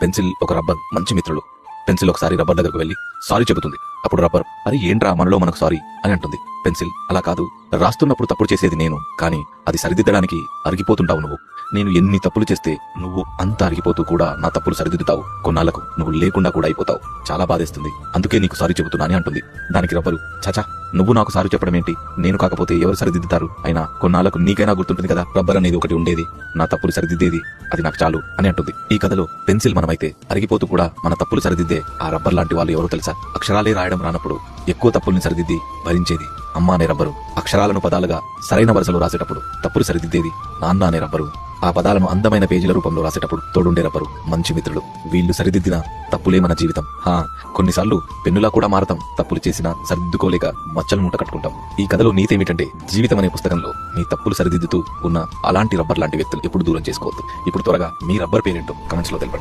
Pencil ఒక rubber మంచి మిత్రులు. పెన్సిల్ ఒకసారి రబ్బర్ దగ్గరకు వెళ్లి సారీ చెబుతుంది. అప్పుడు రబ్బర్ అరే ఏంట్రా మనలో మనకు సారీ అని అంటుంది. పెన్సిల్ అలా కాదు, రాస్తున్నప్పుడు తప్పుడు చేసేది నేను, కానీ అది సరిదిద్దడానికి అరిగిపోతుంటావు నువ్వు. నేను ఎన్ని తప్పులు చేస్తే నువ్వు అంత అరిగిపోతూ కూడా నా తప్పులు సరిదిద్దుతావు. కొన్నాళ్లకు నువ్వు లేకుండా కూడా అయిపోతావు. చాలా బాధేస్తుంది, అందుకే నీకు సారీ చెబుతున్నానని అంటుంది. దానికి రబ్బరు చచా నువ్వు నాకు సారీ చెప్పడం ఏంటి, నేను కాకపోతే ఎవరు సరిదిద్దుతారు, అయినా కొన్నాళ్లకు నీకైనా గుర్తుంటుంది కదా రబ్బర్ అనేది ఒకటి ఉండేది, నా తప్పులు సరిదిద్దేది, అది నాకు చాలు అని అంటుంది. ఈ కథలో పెన్సిల్ మనమైతే అరిగిపోతూ కూడా మన తప్పులు సరిదిద్దే ఆ రబ్బర్ లాంటి వాళ్ళు ఎవరో తెలుసా? అక్షరాలే రాయడం రానప్పుడు ఎక్కువ తప్పుల్ని సరిదిద్ది భరించేది అమ్మ అనే రబ్బరు. అక్షరాలను పదాలుగా సరైన వరుసలో రాసేటప్పుడు తప్పులు సరిదిద్దేది నాన్న అనే రబ్బరు. ఆ పదాలను అందమైన పేజీల రూపంలో రాసేటప్పుడు తోడుండే రబ్బరు మంచి మిత్రులు. వీళ్ళు సరిదిద్దిన తప్పులే మన జీవితం. కొన్నిసార్లు పెన్నులా కూడా మారతాం, తప్పులు చేసినా సరిదిద్దుకోలేక మచ్చలు మూట కట్టుకుంటాం. ఈ కథలో నీతేమిటంటే జీవితం అనే పుస్తకంలో మీ తప్పులు సరిదిద్దుతూ ఉన్న అలాంటి రబ్బర్ లాంటి వ్యక్తులు ఎప్పుడు దూరం చేసుకోవద్దు. ఇప్పుడు త్వరగా మీ రబ్బర్ పేరేంటో కమెంట్స్ లో తెలపండి.